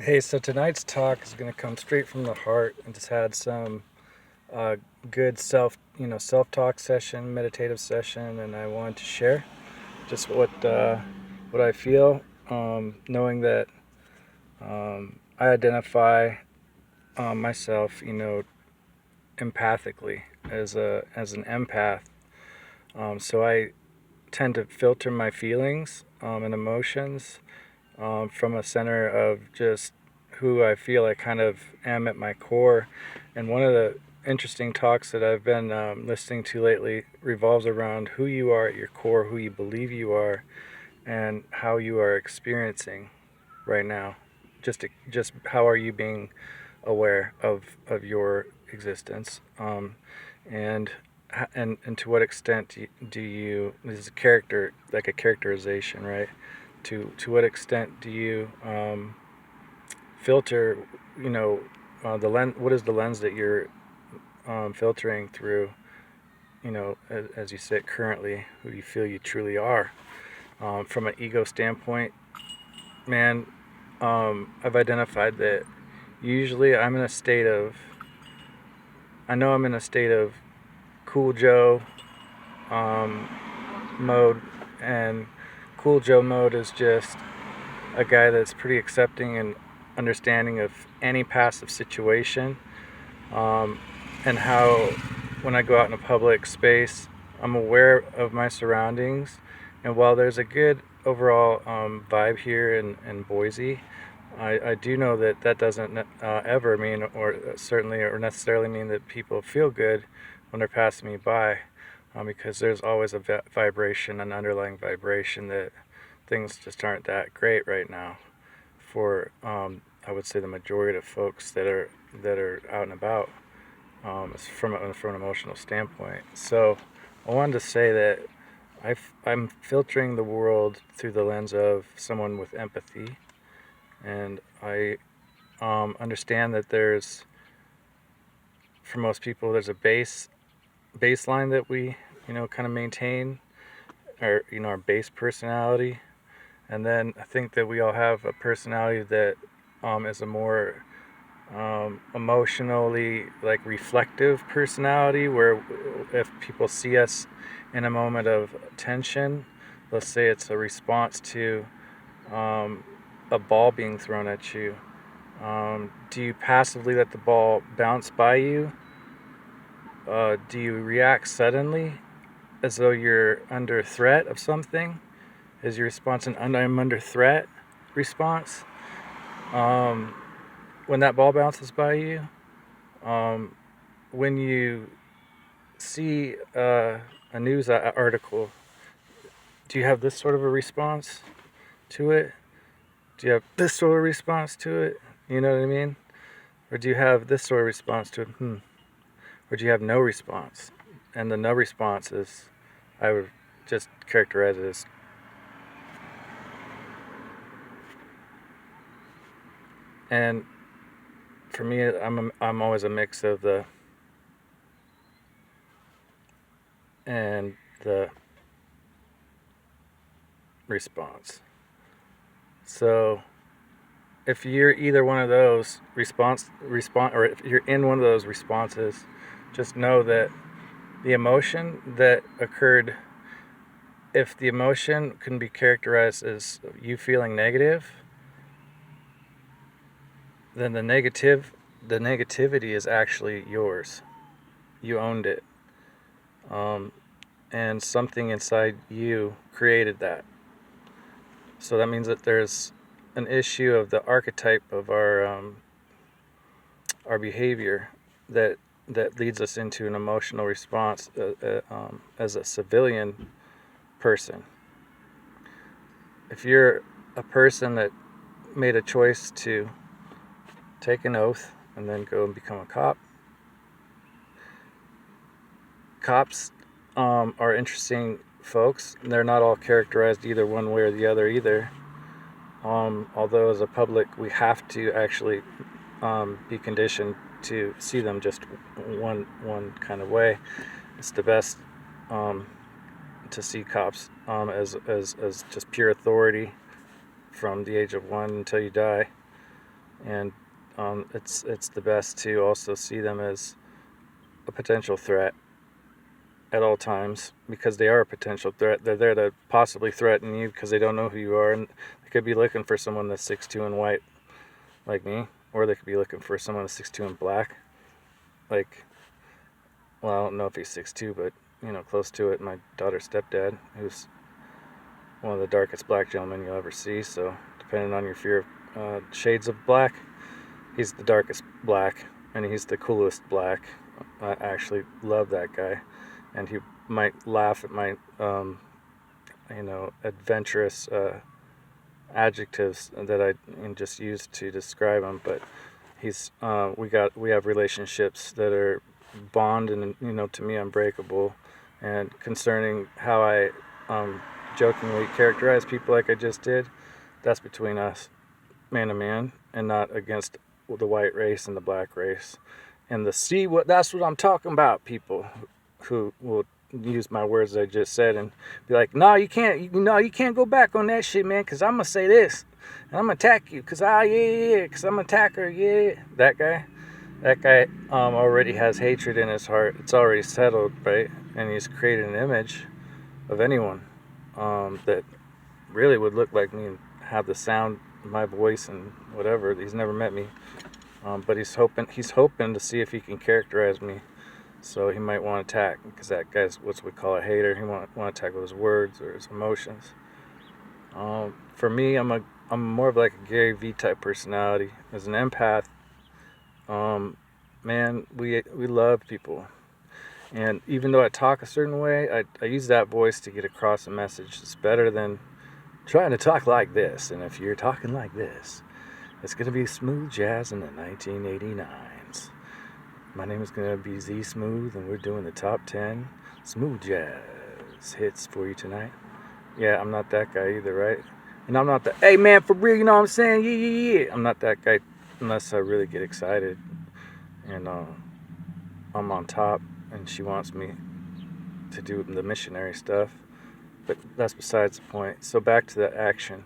Hey, so tonight's talk is going to come straight from the heart and just had some uh, good self-talk session, meditative session, and I wanted to share just what I feel, knowing that I identify myself, empathically as an empath. So I tend to filter my feelings and emotions from a center of just who I feel I kind of am at my core. And one of the interesting talks that I've been listening to lately revolves around who you are at your core, who you believe you are, and how you are experiencing right now. Just how are you being aware of your existence, and and to what extent do you this is a character, like a characterization, right? To what extent do you filter, you know, the lens? What is the lens that you're filtering through? As you sit currently, who you feel you truly are. From an ego standpoint, man, I've identified that usually I know I'm in a state of cool Joe um, mode, and cool Joe mode is just a guy that's pretty accepting and understanding of any passive situation, um, and how when I go out in a public space, I'm aware of my surroundings. And while there's a good overall vibe here in Boise, I do know that that doesn't ever mean, or certainly or necessarily mean, that people feel good when they're passing me by, because there's always a vibration, an underlying vibration, that things just aren't that great right now for I would say the majority of folks that are out and about, from an emotional standpoint. So I wanted to say that I'm filtering the world through the lens of someone with empathy, and I understand that for most people, there's a baseline that we kind of maintain, our base personality, and then I think that we all have a personality that is a more emotionally, like, reflective personality, where if people see us in a moment of tension, let's say it's a response to um, a ball being thrown at you, do you passively let the ball bounce by you? Do you react suddenly as though you're under threat of something? Is your response an I'm under threat response? Um, when that ball bounces by you, um, when you see a news article, do you have this sort of a response to it? Do you have this sort of response to it? You know what I mean? Or do you have this sort of response to it? Or do you have no response? And the no response is, I would just characterize it as, and for me, I'm always a mix of the and the response. So if you're either one of those or if you're in one of those responses, just know that the emotion that occurred, if the emotion can be characterized as you feeling negative, then the negativity is actually yours. You owned it. Um, and something inside you created that. So that means that there's an issue of the archetype of our behavior that leads us into an emotional response as a civilian person. If you're a person that made a choice to take an oath and then go and become a cop, cops are interesting folks. They're not all characterized either one way or the other either. Although as a public, we have to actually be conditioned to see them just one kind of way. It's the best um, to see cops as just pure authority from the age of 1 until you die. and it's the best to also see them as a potential threat at all times, because they are a potential threat. They're there to possibly threaten you because they don't know who you are, and they could be looking for someone that's 6'2" and white like me, or they could be looking for someone that's 6'2" and black, like, well, I don't know if he's 6'2", but close to it. My daughter's stepdad, who's one of the darkest black gentlemen you'll ever see. So depending on your fear of shades of black, he's the darkest black, and he's the coolest black. I actually love that guy, and he might laugh at my adventurous adjectives that I just used to describe him, but he's we have relationships that are bond and to me unbreakable. And concerning how I jokingly characterize people like I just did, that's between us, man to man, and not against the white race and the black race. And that's what I'm talking about, people who will use my words I just said and be like, no, you can't go back on that shit, man, because I'm going to say this, and I'm going to attack you, because because I'm an attacker, That guy already has hatred in his heart. It's already settled, right? And he's created an image of anyone that really would look like me and have the sound of my voice and whatever. He's never met me, but he's hoping to see if he can characterize me. So he might want to attack, because that guy's what we call a hater. He want to attack with his words or his emotions. For me, I'm more of like a Gary Vee type personality. As an empath, man, we love people, and even though I talk a certain way, I use that voice to get across a message. It's better than trying to talk like this. And if you're talking like this, it's gonna be smooth jazz in the 1989s. My name is going to be Z Smooth, and we're doing the top 10 smooth jazz hits for you tonight. Yeah, I'm not that guy either, right? And I'm not hey man, for real, you know what I'm saying? Yeah. I'm not that guy unless I really get excited and I'm on top and she wants me to do the missionary stuff. But that's besides the point. So back to the action.